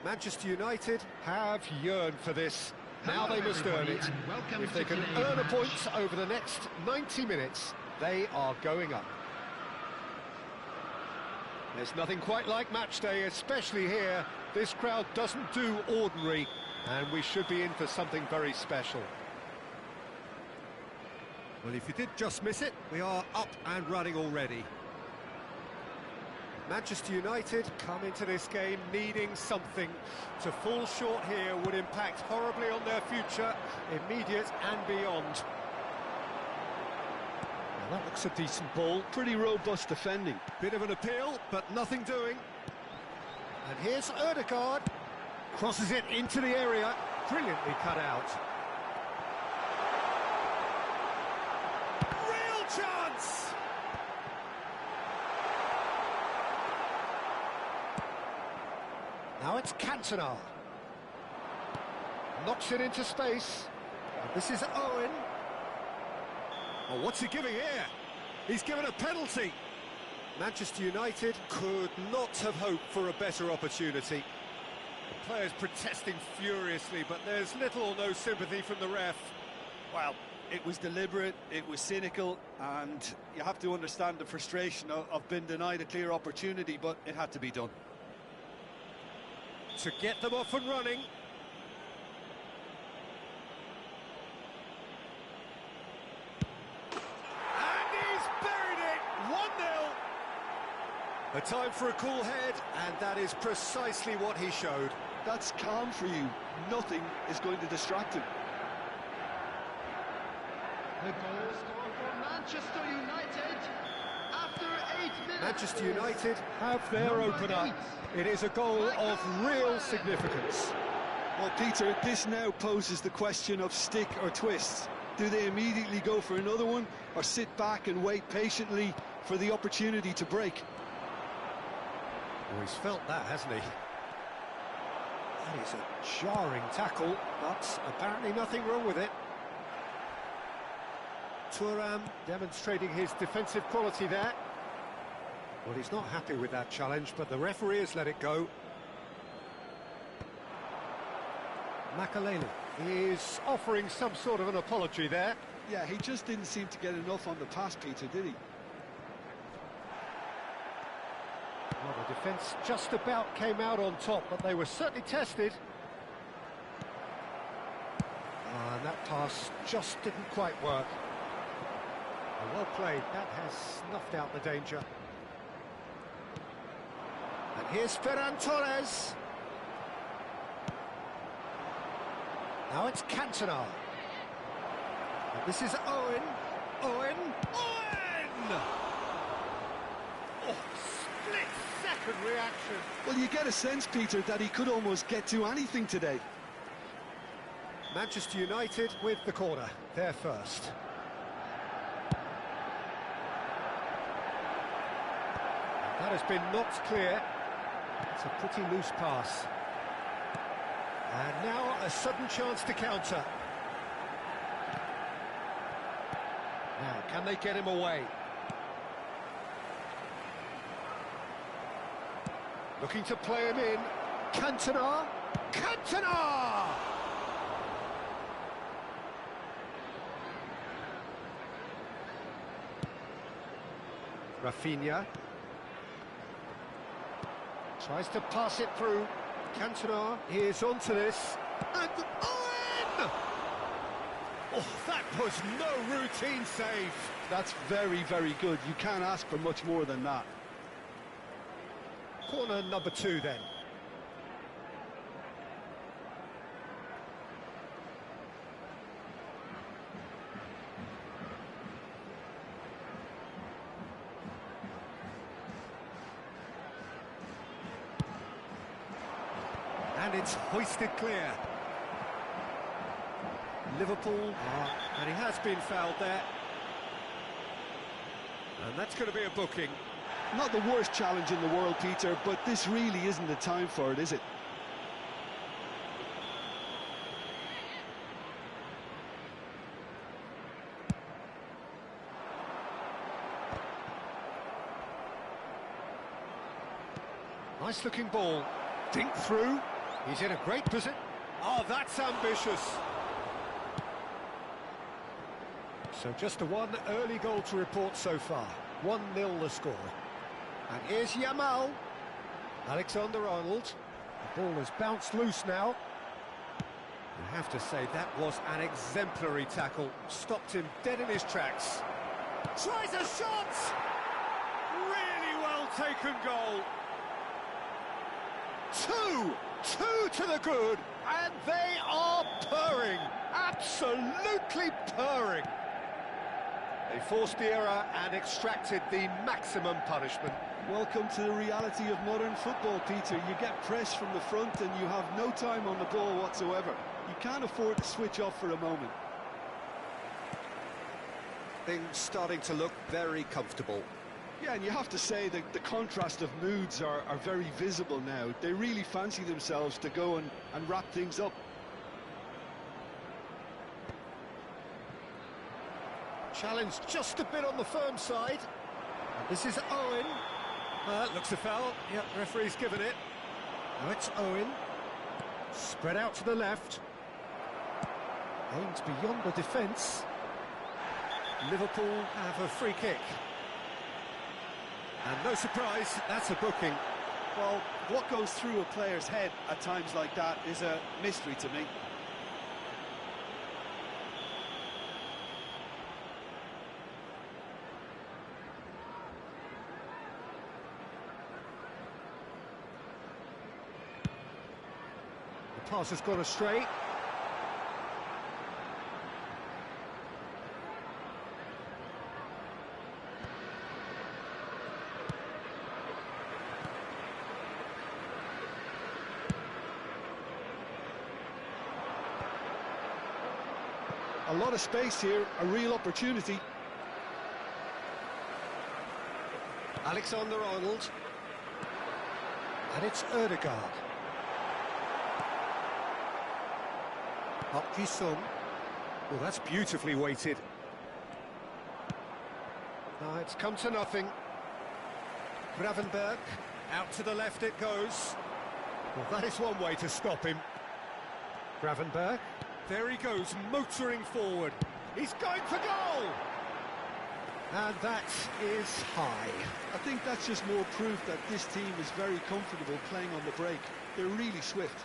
Manchester United have yearned for this. Now they must earn it. If they can earn a point over the next 90 minutes, they are going up. There's nothing quite like match day, especially here. This crowd doesn't do ordinary, and we should be in for something very special. Well, if you did just miss it, we are up and running already. Manchester United come into this game needing something. To fall short here would impact horribly on their future, immediate and beyond. Well, that looks a decent ball, pretty robust defending. Bit of an appeal, but nothing doing. And here's Ødegaard. Crosses it into the area. Brilliantly cut out. Real chance! Now it's Cantona. Knocks it into space. And this is Owen. Oh, what's he giving here? He's given a penalty. Manchester United could not have hoped for a better opportunity. The players protesting furiously, but there's little or no sympathy from the ref. Well, it was deliberate, it was cynical, and you have to understand the frustration of being denied a clear opportunity, but it had to be done. To get them off and running. And he's buried it! 1-0! A time for a cool head, and that is precisely what he showed. That's calm for you. Nothing is going to distract him. The goal scored for Manchester United after 8 minutes. Manchester United have their opener. It is a goal of real significance. Well, Peter, this now poses the question of stick or twist. Do they immediately go for another one, or sit back and wait patiently for the opportunity to break? Well, he's felt that, hasn't he? That is a jarring tackle, but apparently nothing wrong with it. Thuram demonstrating his defensive quality there. Well, he's not happy with that challenge, but the referee has let it go. Makaleli is offering some sort of an apology there. Yeah, he just didn't seem to get enough on the pass, Peter, did he? Well, the defence just about came out on top, but they were certainly tested. And that pass just didn't quite work. Well played, that has snuffed out the danger. And here's Ferran Torres. Now it's Cantona. And this is Owen. Owen! Oh, split-second reaction. Well, you get a sense, Peter, that he could almost get to anything today. Manchester United with the corner, they're first. That has been knocked clear. It's a pretty loose pass. And now a sudden chance to counter. Now, can they get him away? Looking to play him in. Cantona! Cantona! Rafinha. Tries to pass it through. Cantona is onto this. And Owen! Oh, that was no routine save. That's very, very good. You can't ask for much more than that. Corner number 2 then. And it's hoisted clear. Liverpool, and he has been fouled there. And that's going to be a booking. Not the worst challenge in the world, Peter, but this really isn't the time for it, is it? Nice looking ball. Dink through. He's in a great position. Oh, that's ambitious. So just a one early goal to report so far. 1-0 the score. And here's Yamal. Alexander-Arnold. The ball has bounced loose now. I have to say that was an exemplary tackle. Stopped him dead in his tracks. Tries a shot! Really well taken goal. Two to the good, and they are purring, absolutely purring. They forced the error and extracted the maximum punishment. Welcome to the reality of modern football, Peter. You get press from the front and you have no time on the ball whatsoever. You can't afford to switch off for a moment. Things starting to look very comfortable. Yeah, and you have to say that the contrast of moods are very visible now. They really fancy themselves to go and wrap things up. Challenge just a bit on the firm side. And this is Owen. Looks a foul. Yep, referee's given it. Now it's Owen. Spread out to the left. Aims beyond the defence. Liverpool have a free kick. And no surprise, that's a booking. Well, what goes through a player's head at times like that is a mystery to me. The pass has gone astray. A lot of space here, a real opportunity. Alexander-Arnold. And it's Ødegaard. Up Ji-sung. Well, that's beautifully weighted. It's come to nothing. Gravenberg. Out to the left it goes. Well, that is one way to stop him. Gravenberg. There he goes, motoring forward. He's going for goal! And that is high. I think that's just more proof that this team is very comfortable playing on the break. They're really swift.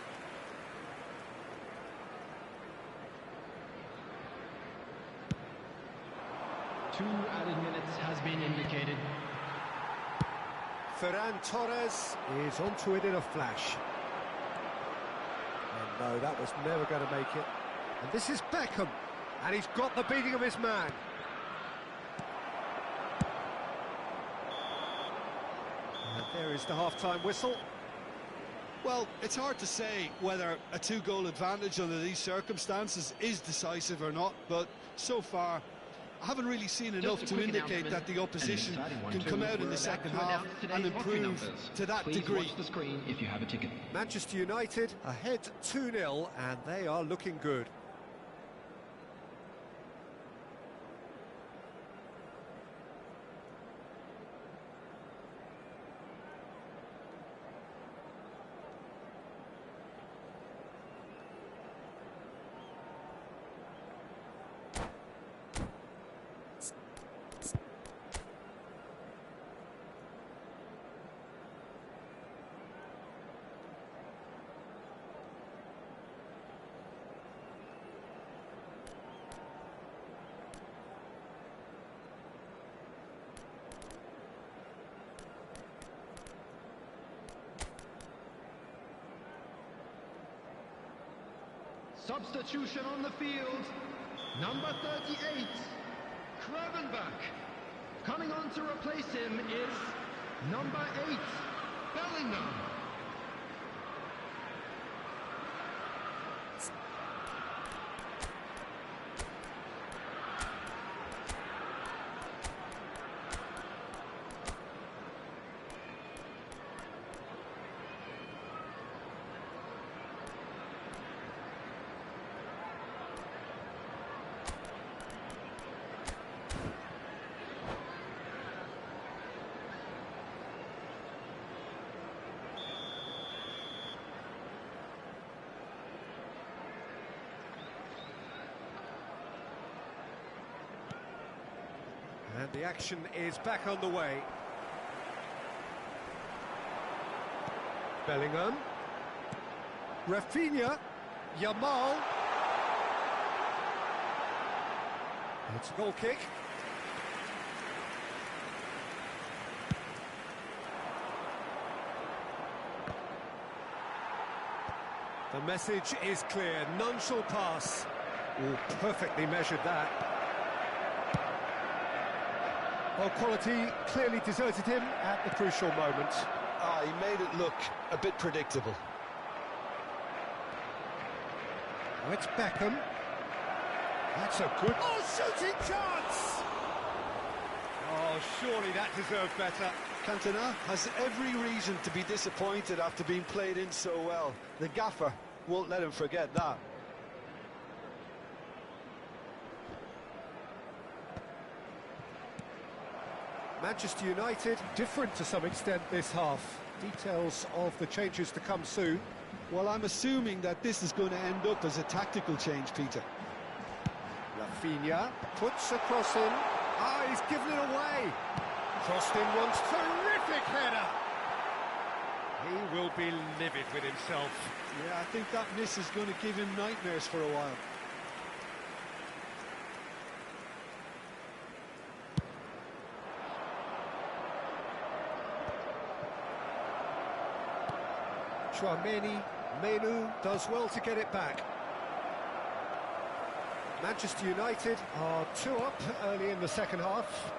Two added minutes has been indicated. Ferran Torres is onto it in a flash. And no, that was never going to make it. And this is Beckham, and he's got the beating of his man. And there is the half-time whistle. Well, it's hard to say whether a two-goal advantage under these circumstances is decisive or not, but so far I haven't really seen enough to indicate that the opposition can come out in the second half and improve to that degree. Watch the screen if you have a ticket. Manchester United ahead 2-0, and they are looking good. Substitution on the field. Number 38, Gravenberg. Coming on to replace him is number 8, Bellingham. And the action is back on the way. Bellingham. Rafinha. Yamal. It's a goal kick. The message is clear. None shall pass. Oh, perfectly measured that. Well, quality clearly deserted him at the crucial moment. Ah, he made it look a bit predictable. Now it's Beckham. That's a good... Oh, shooting chance! Oh, surely that deserved better. Cantona has every reason to be disappointed after being played in so well. The gaffer won't let him forget that. Manchester United, different to some extent this half. Details of the changes to come soon. Well, I'm assuming that this is going to end up as a tactical change, Peter. Rafinha puts a cross in. Ah, he's given it away. Crossed in once, terrific header. He will be livid with himself. Yeah, I think that miss is going to give him nightmares for a while. Chouameni, Menu does well to get it back. Manchester United are 2 up early in the second half.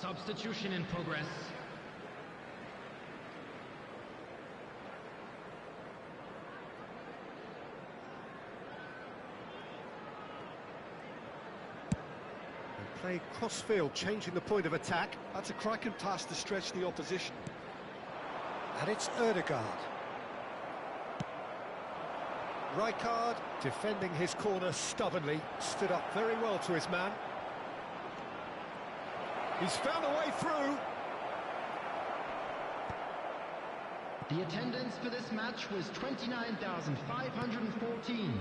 Substitution in progress. They play cross-field, changing the point of attack. That's a cracking pass to stretch the opposition. And it's Ødegaard. Rijkaard defending his corner stubbornly, stood up very well to his man. He's found a way through. The attendance for this match was 29,514.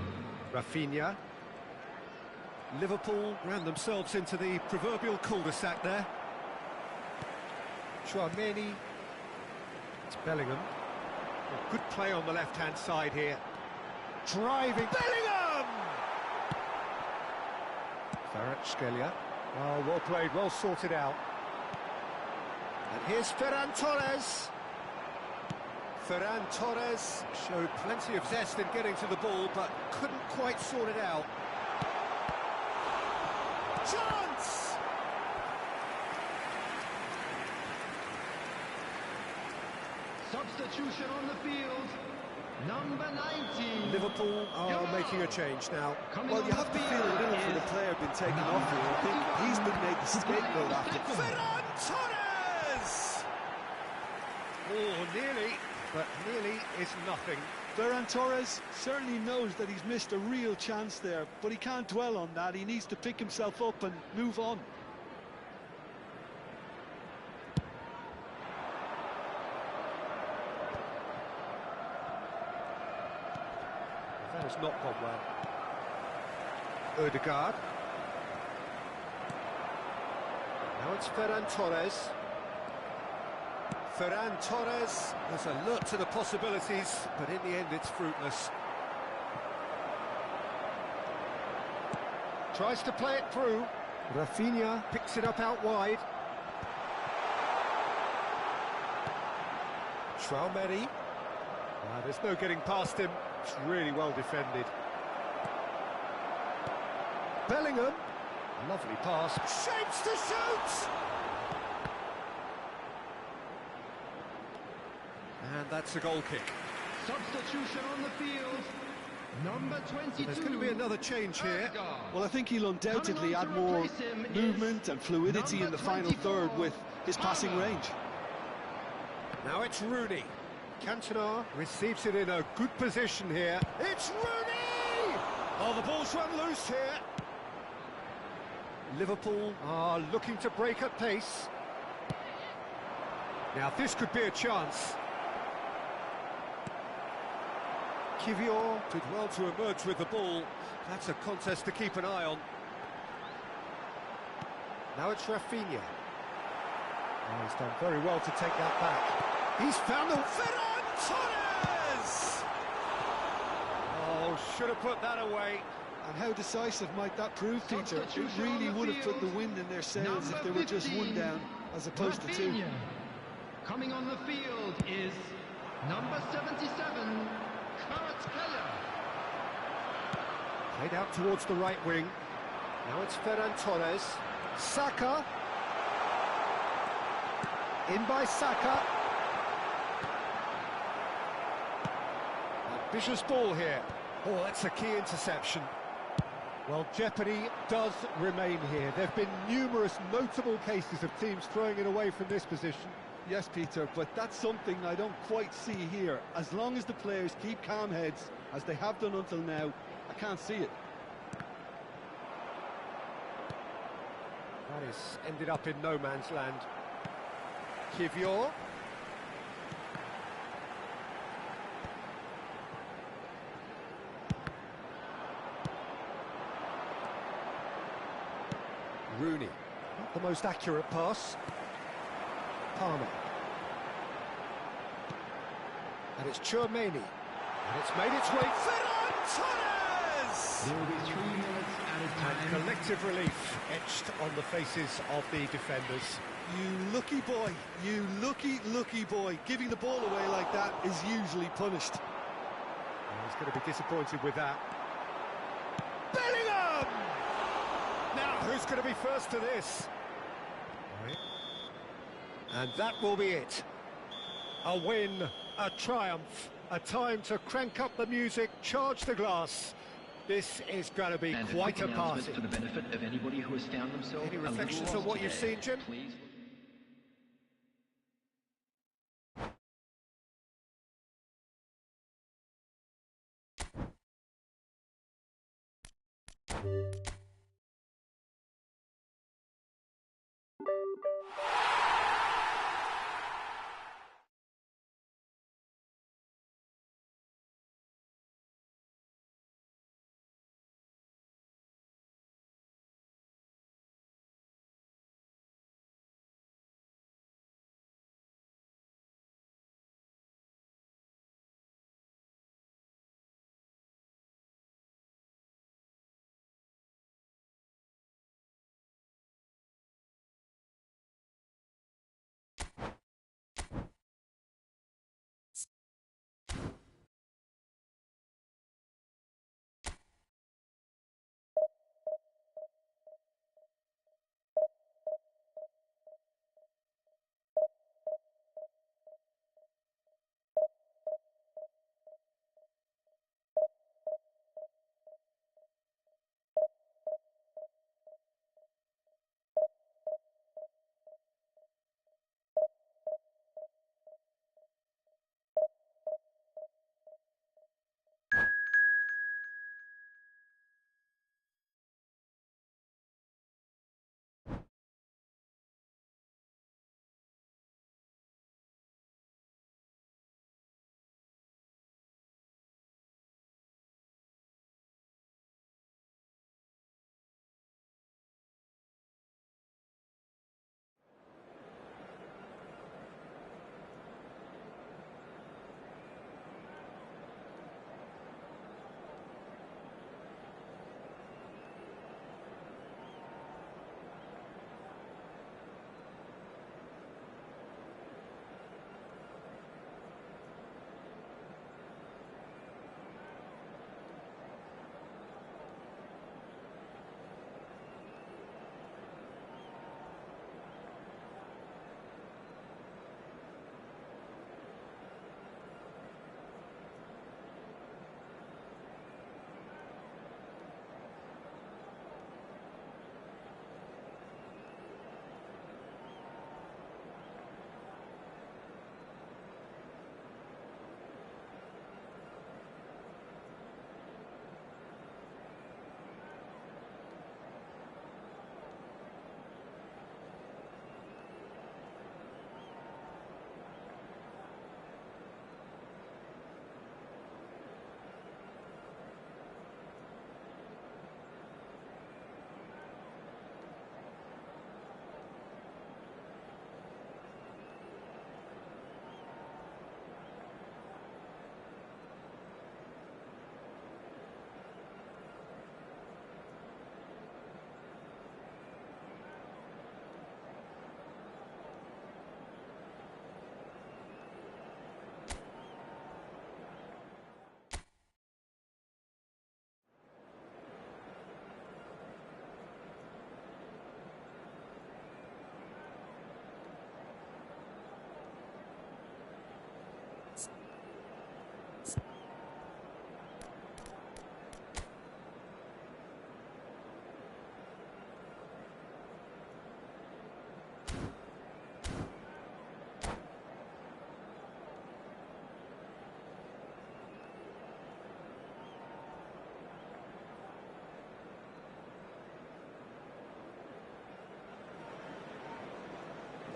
Rafinha. Liverpool ran themselves into the proverbial cul-de-sac there. Chouameni. It's Bellingham. A good play on the left-hand side here. Driving. Bellingham! Kvaratskhelia. Oh, well played, well sorted out. And here's Ferran Torres. Ferran Torres showed plenty of zest in getting to the ball, but couldn't quite sort it out. Chance! Substitution on the field. Number 19. Liverpool are making a change now. Well, you have to feel a little for the player being taken off here. I think he's been made the scapegoat after. Ferran Torres! Oh, nearly, but nearly is nothing. Ferran Torres certainly knows that he's missed a real chance there, but he can't dwell on that. He needs to pick himself up and move on. That has not gone well. Ødegaard. Now it's Ferran Torres. Ferran Torres was alert to the possibilities, but in the end it's fruitless. Tries to play it through. Rafinha picks it up out wide. Chouameni. There's no getting past him. It's really well defended. Bellingham. Lovely pass. Shapes to shoot! And that's a goal kick. Substitution on the field. Number 22. There's going to be another change here. Well, I think he'll undoubtedly add more movement and fluidity in the final third with his passing range. Now it's Rooney. Cantona receives it in a good position here. It's Rooney! Oh, the ball's run loose here. Liverpool are looking to break at pace. Now this could be a chance. Kivior did well to emerge with the ball. That's a contest to keep an eye on. Now it's Rafinha. Oh, he's done very well to take that back. He's found the... Ferran Torres! Oh, should have put that away. And how decisive might that prove, Peter? It Substitution really on the would have put the field. wind in their sails if they were just 15, one down as opposed to two. Rafinha. Coming on the field is number 77, Kvaratskhelia. Played out towards the right wing. Now it's Ferran Torres. Saka. In by Saka. Ambitious ball here. Oh, that's a key interception. Well, jeopardy does remain here. There have been numerous notable cases of teams throwing it away from this position. Yes, Peter, but that's something I don't quite see here. As long as the players keep calm heads, as they have done until now, I can't see it. That is ended up in no man's land. Kivior. Rooney. Not the most accurate pass. Palmer. And it's Chouameni. And it's made its way. Ferran Torres! There will be 3 minutes at a And time. collective relief etched on the faces of the defenders. You lucky boy, you lucky boy. Giving the ball away like that is usually punished. Oh, he's going to be disappointed with that. Bellingham! Now, who's going to be first to this? And that will be it. A win, a triumph, a time to crank up the music, charge the glass. This is going to be And quite a quick announcement party. for the benefit of anybody who has found themselves Any a little reflections on lost what you've today. seen, Jim? Please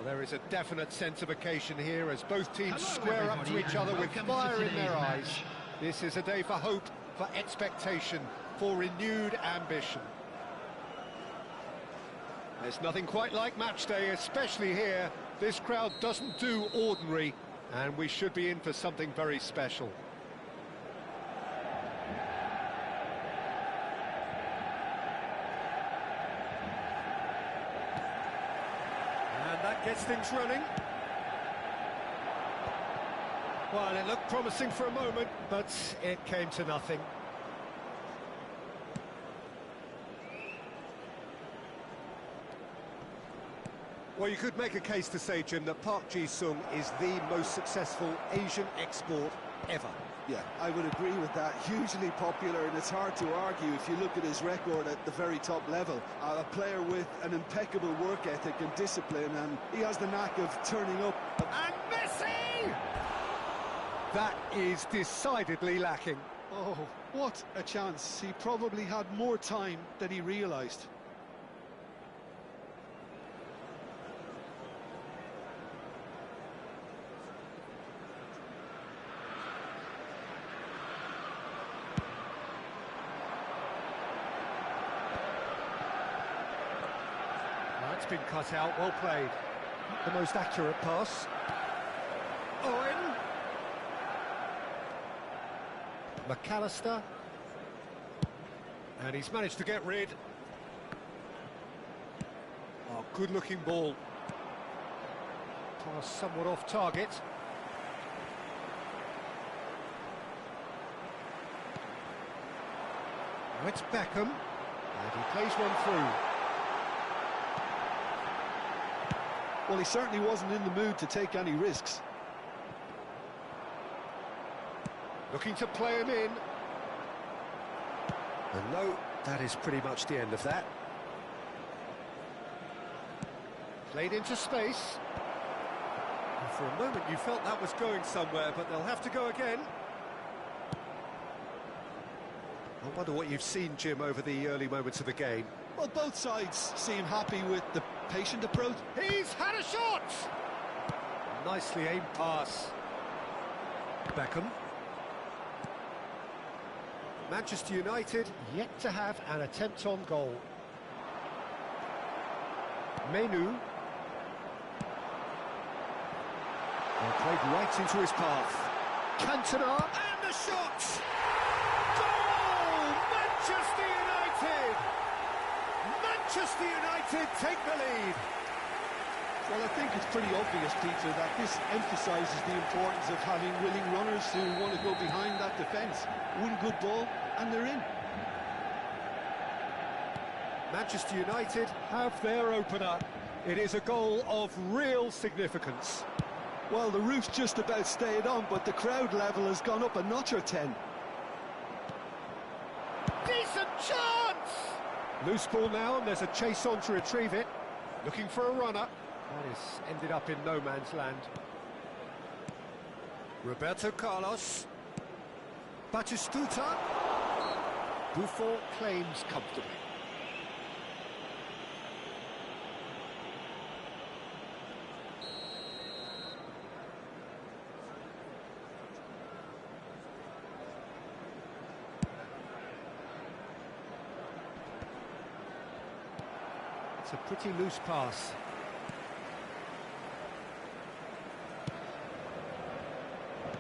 There is a definite sense of occasion here as both teams square up to each other with fire in their eyes. This is a day for hope, for expectation, for renewed ambition. There's nothing quite like match day, especially here. This crowd doesn't do ordinary, and we should be in for something very special. And that gets things running. Well, it looked promising for a moment, but it came to nothing. Well, you could make a case to say, Jim, that Park Ji-sung is the most successful Asian export ever. Yeah, I would agree with that. Hugely popular, and it's hard to argue if you look at his record at the very top level. A player with an impeccable work ethic and discipline, and he has the knack of turning up. And Messi! That is decidedly lacking. Oh, what a chance. He probably had more time than he realised. That's been cut out, well played. Not the most accurate pass. Owen. McAllister. And he's managed to get rid. Oh, good-looking ball. Pass somewhat off target. Now it's Beckham. And he plays one through. Well, he certainly wasn't in the mood to take any risks. Looking to play him in. And no, that is pretty much the end of that. Played into space. And for a moment you felt that was going somewhere, but they'll have to go again. I wonder what you've seen, Jim, over the early moments of the game. Well, both sides seem happy with the patient approach. He's had a shot! Nicely aimed pass. Beckham. Manchester United yet to have an attempt on goal. Menu. Well, played right into his path. Cantona, and the shot! Goal! Manchester United! Manchester United take the lead. Well, I think it's pretty obvious, Peter, that this emphasises the importance of having willing runners who want to go behind that defence, win good ball, and they're in. Manchester United have their opener. It is a goal of real significance. Well, the roof's just about stayed on, but the crowd level has gone up a notch or 10. Decent chance! Loose ball now, and there's a chase on to retrieve it. Looking for a runner. That is ended up in no man's land. Roberto Carlos. Batistuta. Buffon claims comfortably. It's a pretty loose pass.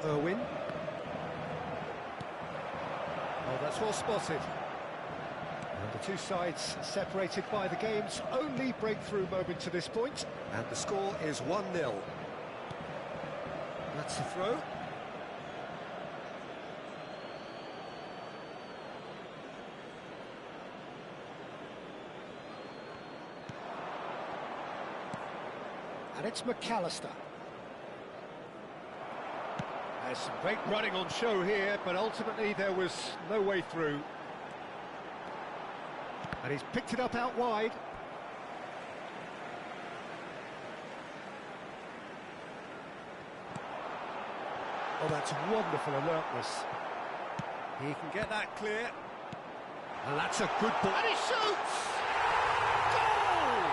Irwin. Oh, that's well spotted. And the two sides separated by the game's only breakthrough moment to this point. And the score is 1-0. That's the throw. And it's McAllister. There's some great running on show here, but ultimately there was no way through. And he's picked it up out wide. Oh, that's wonderful alertness. He can get that clear. And that's a good ball. And he shoots! Goal!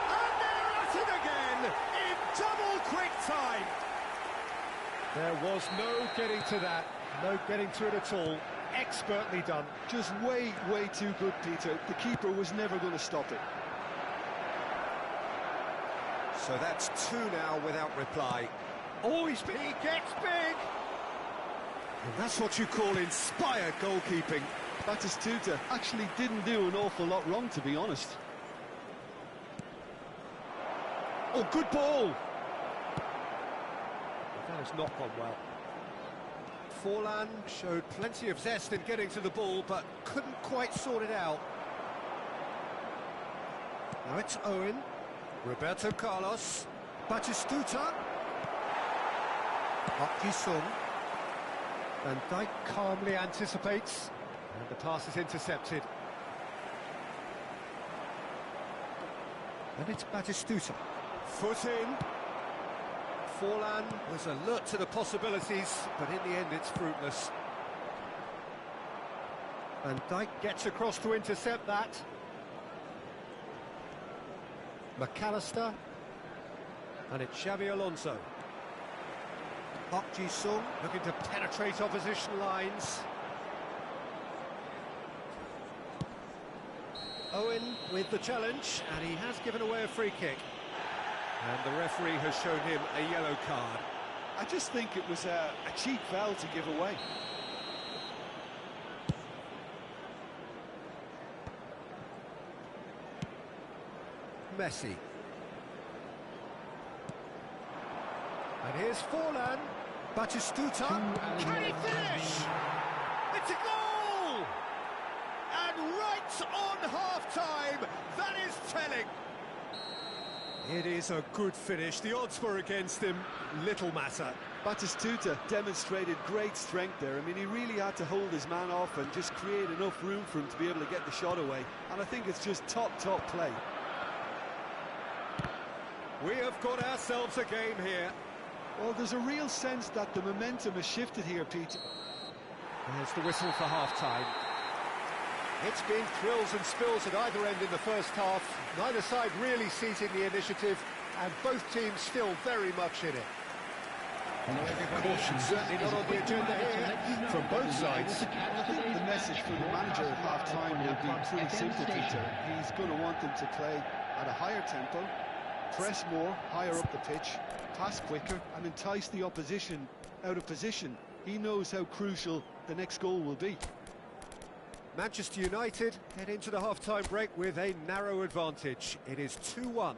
And they're at it again! in double quick time. There was no getting to that, no getting to it at all. Expertly done. Just way too good, Peter. The keeper was never going to stop it. So that's two now without reply. Oh, he gets big! And that's what you call inspired goalkeeping. Batistuta actually didn't do an awful lot wrong, to be honest. Oh, good ball! That has not gone well. Forlan showed plenty of zest in getting to the ball, but couldn't quite sort it out. Now it's Owen. Roberto Carlos. Batistuta. Park Ji-sung. Van Dijk calmly anticipates. And the pass is intercepted. And it's Batistuta. Foot in. Forlan was alert to the possibilities, but in the end it's fruitless. Van Dijk gets across to intercept that. McAllister. And it's Xabi Alonso. Park Ji-sung looking to penetrate opposition lines. Owen with the challenge, and he has given away a free kick. And the referee has shown him a yellow card. I just think it was a cheap foul to give away. Messi. And here's Forlan. Batistuta. Can he finish? It's a goal! And right on half-time, that is telling. It is a good finish. The odds were against him. Little matter. Batistuta demonstrated great strength there. I mean, he really had to hold his man off and just create enough room for him to be able to get the shot away. And I think it's just top play. We have got ourselves a game here. Well, there's a real sense that the momentum has shifted here, Pete. There's the whistle for half-time. It's been thrills and spills at either end in the first half. Neither side really seizing the initiative, and both teams still very much in it. Caution certainly not on the agenda here from both sides. I think the message from the manager at half-time will be pretty simple, Peter. He's going to want them to play at a higher tempo, press more, higher up the pitch, pass quicker, and entice the opposition out of position. He knows how crucial the next goal will be. Manchester United head into the half-time break with a narrow advantage. It is 2-1.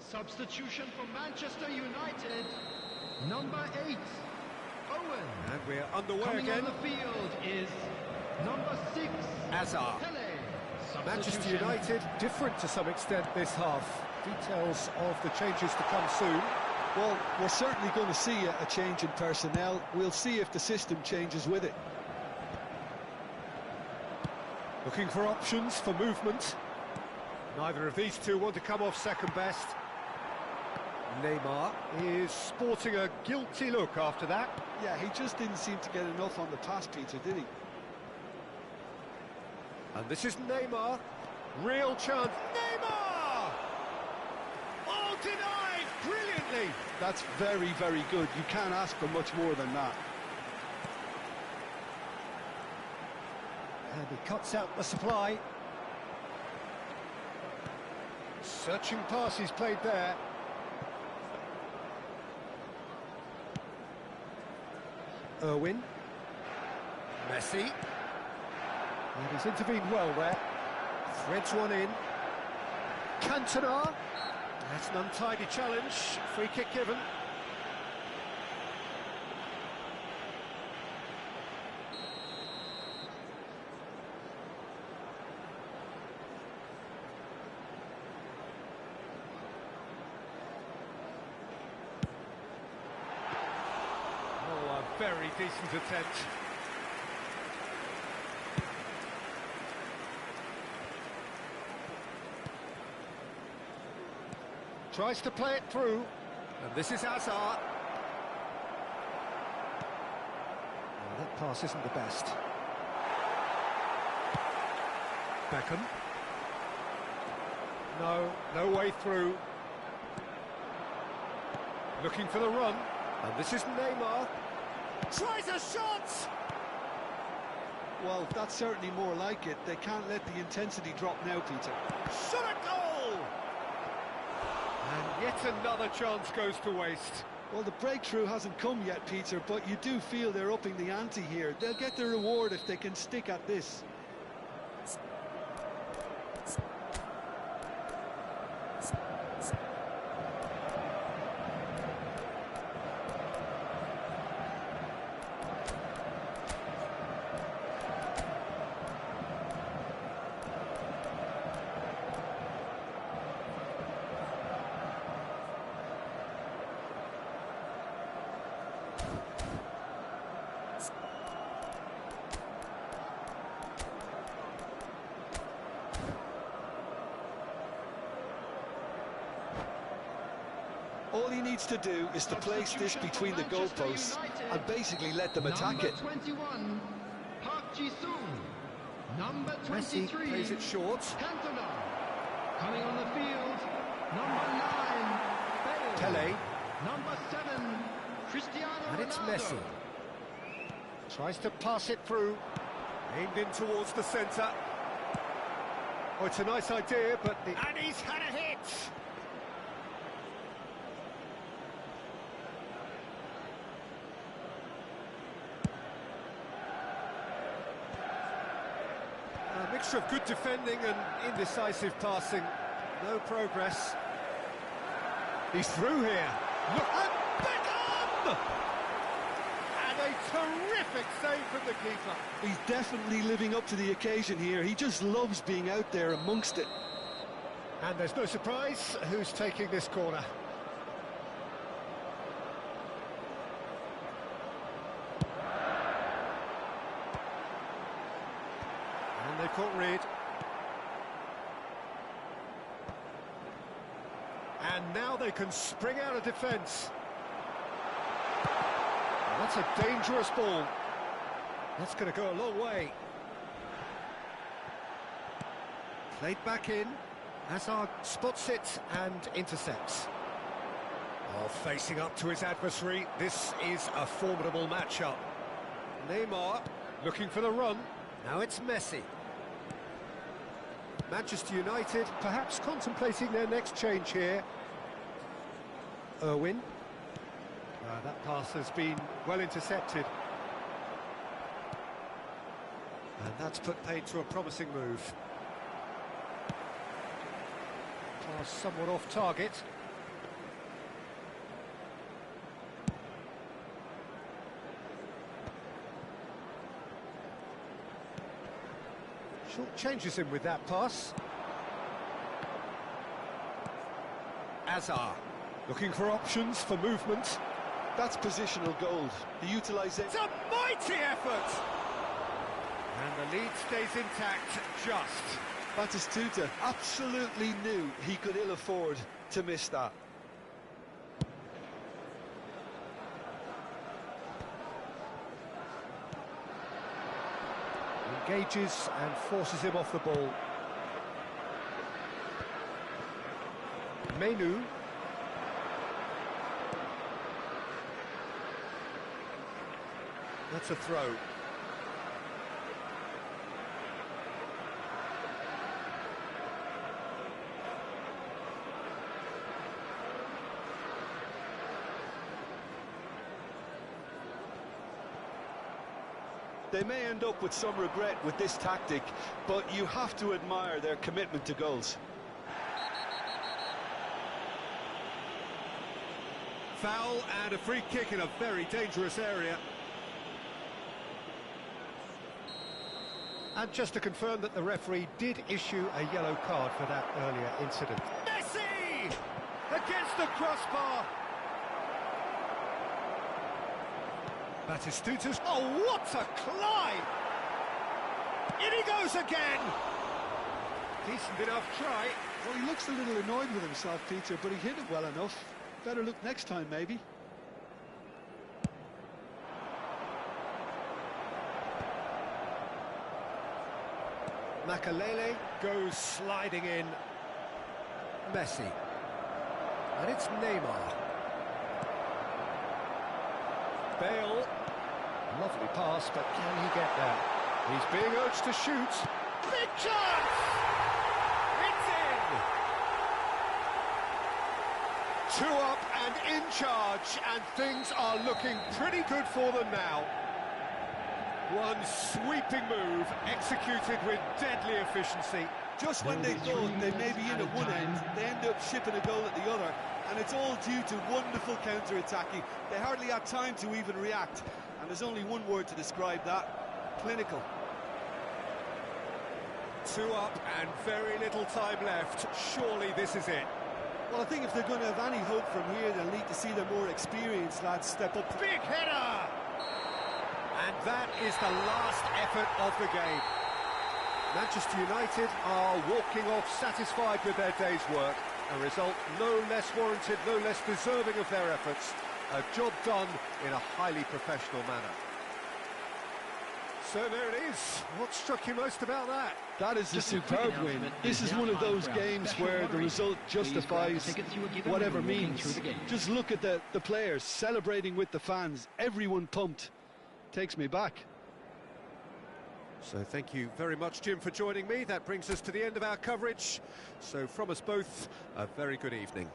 Substitution for Manchester United. Number 8, Owen. And we're underway Coming again. on the field is number 6, Hazard. Pele. Manchester United different to some extent this half. Details of the changes to come soon. Well, we're certainly going to see a change in personnel. We'll see if the system changes with it. Looking for options for movement. Neither of these two want to come off second best. Neymar is sporting a guilty look after that. Yeah, he just didn't seem to get enough on the pass, Peter, did he? And this is Neymar. Real chance. Neymar! Oh, denied! Brilliantly! That's very good. You can't ask for much more than that. And he cuts out the supply. Searching pass he's played there. Irwin. Messi. And he's intervened well there. Threads one in. Cantona. That's an untidy challenge. Free kick given. very decent attempt. Tries to play it through, and this is Hazard. Well, that pass isn't the best. Beckham. No way through. Looking for the run, and this is Neymar. Tries a shot! Well, that's certainly more like it. They can't let the intensity drop now, Peter. Shot a goal! And yet another chance goes to waste. Well, the breakthrough hasn't come yet, Peter, but you do feel they're upping the ante here. They'll get their reward if they can stick at this. All he needs to do is to place this between the goalposts and basically let them attack it. Number 21, Park Ji-sung. Number Messi 23, plays it short. Cantona. Coming on the field, number 9, Bale. Pele. Number 7, Cristiano And it's Ronaldo. Messi. Tries to pass it through. Aimed in towards the centre. Oh, it's a nice idea, but the... And he's had a hit! A mixture of good defending and indecisive passing. No progress. He's through here. Look, and Beckham! And a terrific save from the keeper. He's definitely living up to the occasion here. He just loves being out there amongst it. And there's no surprise who's taking this corner. And they caught Reed. And now they can spring out of defence. That's a dangerous ball. That's going to go a long way. Played back in. Hazard spots it and intercepts. Oh, facing up to his adversary, this is a formidable matchup. Neymar looking for the run. Now it's Messi. Manchester United perhaps contemplating their next change here. Irwin. That pass has been well intercepted. And that's put paid to a promising move. Pass somewhat off target. Short changes him with that pass. Hazard looking for options for movement. That's positional gold. The utilisation. It's a mighty effort! And the lead stays intact, just. Batistuta absolutely knew he could ill afford to miss that. Engages and forces him off the ball. Menu. That's a throw. They may end up with some regret with this tactic, but you have to admire their commitment to goals. Foul and a free kick in a very dangerous area. And just to confirm that the referee did issue a yellow card for that earlier incident. Messi! Against the crossbar! Batistutas. Oh, what a climb! In he goes again! Decent enough try. Well, he looks a little annoyed with himself, Peter, but he hit it well enough. Better look next time, maybe. Makalele goes sliding in. Messi. And it's Neymar. Bale. Lovely pass, but can he get there? He's being urged to shoot. Big chance! It's in! 2 up and in charge, and things are looking pretty good for them now. One sweeping move, executed with deadly efficiency. Just when they thought they may be in at one end, they end up shipping a goal at the other, and it's all due to wonderful counter-attacking. They hardly had time to even react, and there's only one word to describe that: clinical. 2 up and very little time left. Surely this is it. Well, I think if they're going to have any hope from here, they'll need to see their more experienced lads step up. Big header! And that is the last effort of the game. Manchester United are walking off satisfied with their day's work. A result no less warranted, no less deserving of their efforts. A job done in a highly professional manner. So there it is. What struck you most about that? That is a superb win. This is one of those games where the result justifies whatever means. Just look at the players celebrating with the fans. Everyone pumped. Takes me back. So thank you very much, Jim, for joining me. That brings us to the end of our coverage. So from us both, a very good evening.